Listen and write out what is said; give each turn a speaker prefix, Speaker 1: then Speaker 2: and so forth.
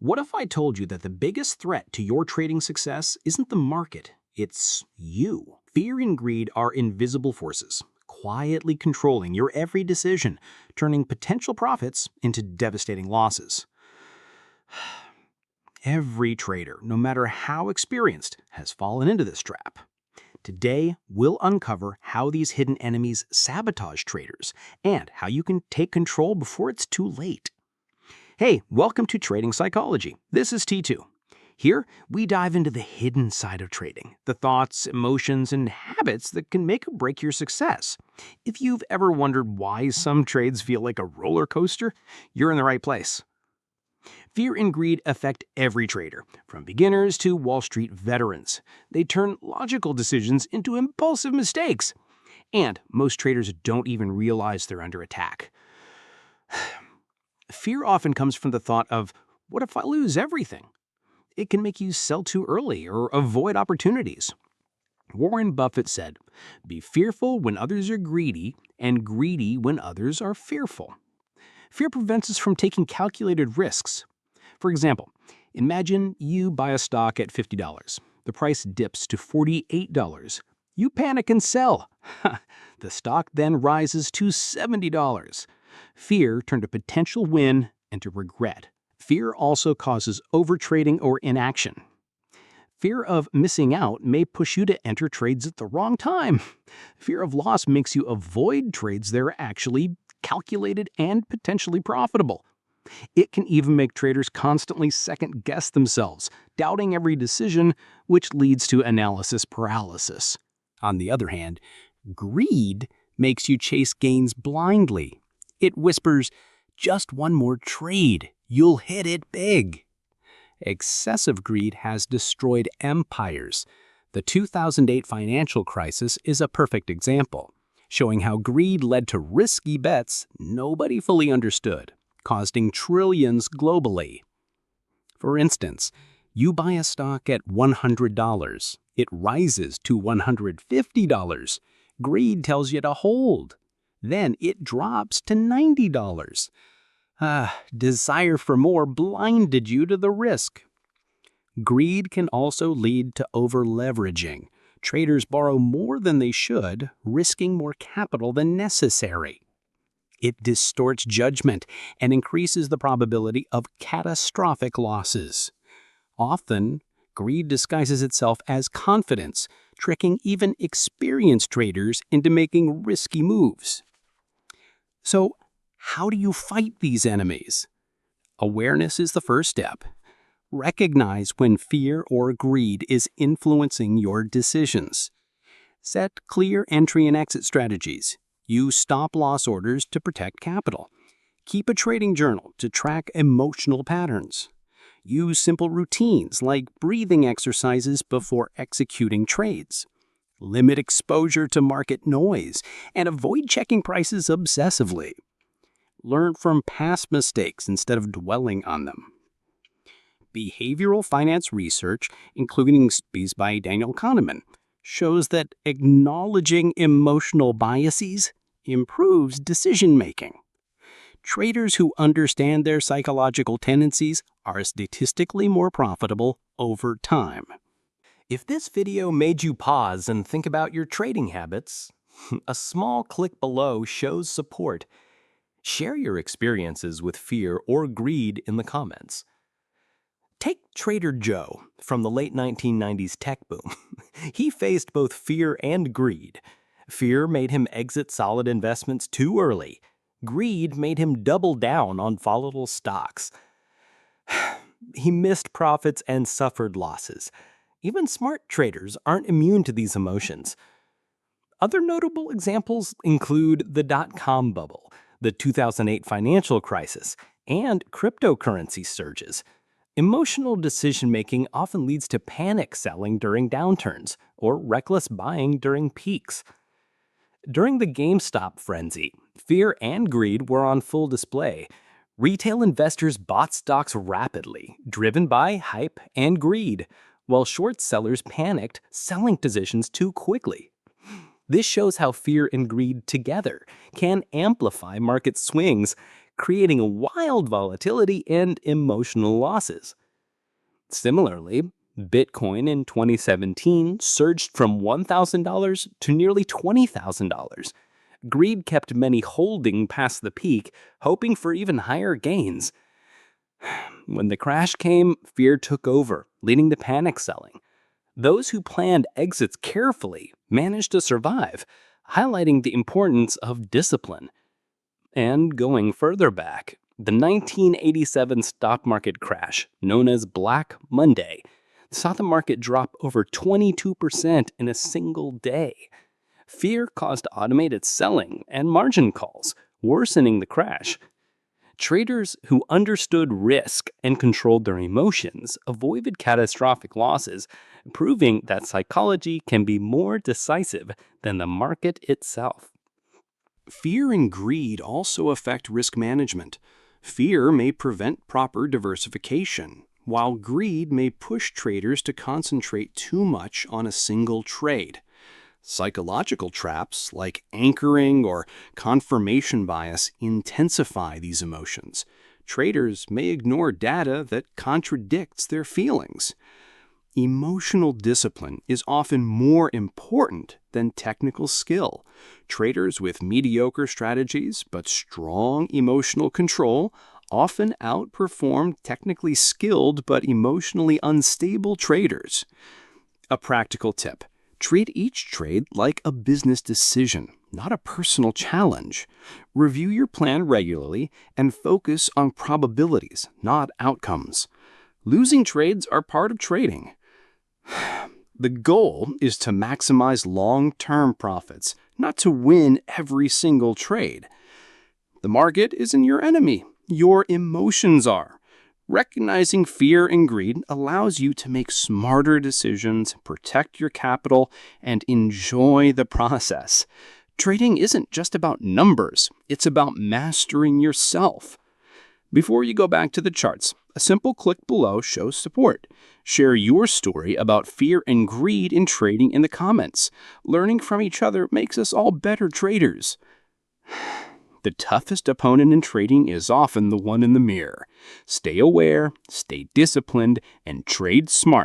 Speaker 1: What if I told you that the biggest threat to your trading success isn't the market, it's you? Fear and greed are invisible forces, quietly controlling your every decision, turning potential profits into devastating losses. Every trader, no matter how experienced, has fallen into this trap. Today, we'll uncover how these hidden enemies sabotage traders and how you can take control before it's too late. Hey, welcome to Trading Psychology. This is T2. Here, we dive into the hidden side of trading, the thoughts, emotions, and habits that can make or break your success. If you've ever wondered why some trades feel like a roller coaster, you're in the right place. Fear and greed affect every trader, from beginners to Wall Street veterans. They turn logical decisions into impulsive mistakes. And most traders don't even realize they're under attack. Fear often comes from the thought of, what if I lose everything? It can make you sell too early or avoid opportunities. Warren Buffett said, "Be fearful when others are greedy, and greedy when others are fearful." Fear prevents us from taking calculated risks. For example, imagine you buy a stock at $50. The price dips to $48. You panic and sell. The stock then rises to $70. Fear turned a potential win into regret. Fear also causes overtrading or inaction. Fear of missing out may push you to enter trades at the wrong time. Fear of loss makes you avoid trades that are actually calculated and potentially profitable. It can even make traders constantly second-guess themselves, doubting every decision, which leads to analysis paralysis. On the other hand, greed makes you chase gains blindly. It whispers, "Just one more trade, you'll hit it big." Excessive greed has destroyed empires. The 2008 financial crisis is a perfect example, showing how greed led to risky bets nobody fully understood, costing trillions globally. For instance, you buy a stock at $100. It rises to $150. Greed tells you to hold. Then it drops to $90. Desire for more blinded you to the risk. Greed can also lead to over-leveraging. Traders borrow more than they should, risking more capital than necessary. It distorts judgment and increases the probability of catastrophic losses. Often, greed disguises itself as confidence, tricking even experienced traders into making risky moves. So, how do you fight these enemies? Awareness is the first step. Recognize when fear or greed is influencing your decisions. Set clear entry and exit strategies. Use stop-loss orders to protect capital. Keep a trading journal to track emotional patterns. Use simple routines like breathing exercises before executing trades. Limit exposure to market noise and avoid checking prices obsessively. Learn from past mistakes instead of dwelling on them. Behavioral finance research, including studies by Daniel Kahneman, shows that acknowledging emotional biases improves decision-making. Traders who understand their psychological tendencies are statistically more profitable over time. If this video made you pause and think about your trading habits, a small click below shows support. Share your experiences with fear or greed in the comments. Take Trader Joe from the late 1990s tech boom. He faced both fear and greed. Fear made him exit solid investments too early. Greed made him double down on volatile stocks. He missed profits and suffered losses. Even smart traders aren't immune to these emotions. Other notable examples include the dot-com bubble, the 2008 financial crisis, and cryptocurrency surges. Emotional decision-making often leads to panic selling during downturns or reckless buying during peaks. During the GameStop frenzy, fear and greed were on full display. Retail investors bought stocks rapidly, driven by hype and greed, while short sellers panicked, selling positions too quickly. This shows how fear and greed together can amplify market swings,
Speaker 2: creating wild volatility and emotional losses. Similarly, Bitcoin in 2017 surged from $1,000 to nearly $20,000. Greed kept many holding past the peak, hoping for even higher gains. When the crash came, fear took over, leading to panic selling. Those who planned exits carefully managed to survive, highlighting the importance of discipline. And going further back, the 1987 stock market crash, known as Black Monday, saw the market drop over 22% in a single day. Fear caused automated selling and margin calls, worsening the crash. Traders who understood risk and controlled their emotions avoided catastrophic losses, proving that psychology can be more decisive than the market itself.
Speaker 1: Fear and greed also affect risk management. Fear may prevent proper diversification, while greed may push traders to concentrate too much on a single trade. Psychological traps like anchoring or confirmation bias intensify these emotions. Traders may ignore data that contradicts their feelings. Emotional discipline is often more important than technical skill. Traders with mediocre strategies but strong emotional control often outperform technically skilled but emotionally unstable traders. A practical tip: treat each trade like a business decision, not a personal challenge. Review your plan regularly and focus on probabilities, not outcomes. Losing trades are part of trading. The goal is to maximize long-term profits, not to win every single trade. The market isn't your enemy. Your emotions are. Recognizing fear and greed allows you to make smarter decisions, protect your capital, and enjoy the process. Trading isn't just about numbers, it's about mastering yourself. Before you go back to the charts, a simple click below shows support. Share your story about fear and greed in trading in the comments. Learning from each other makes us all better traders. The toughest opponent in trading is often the one in the mirror. Stay aware, stay disciplined, and trade smart.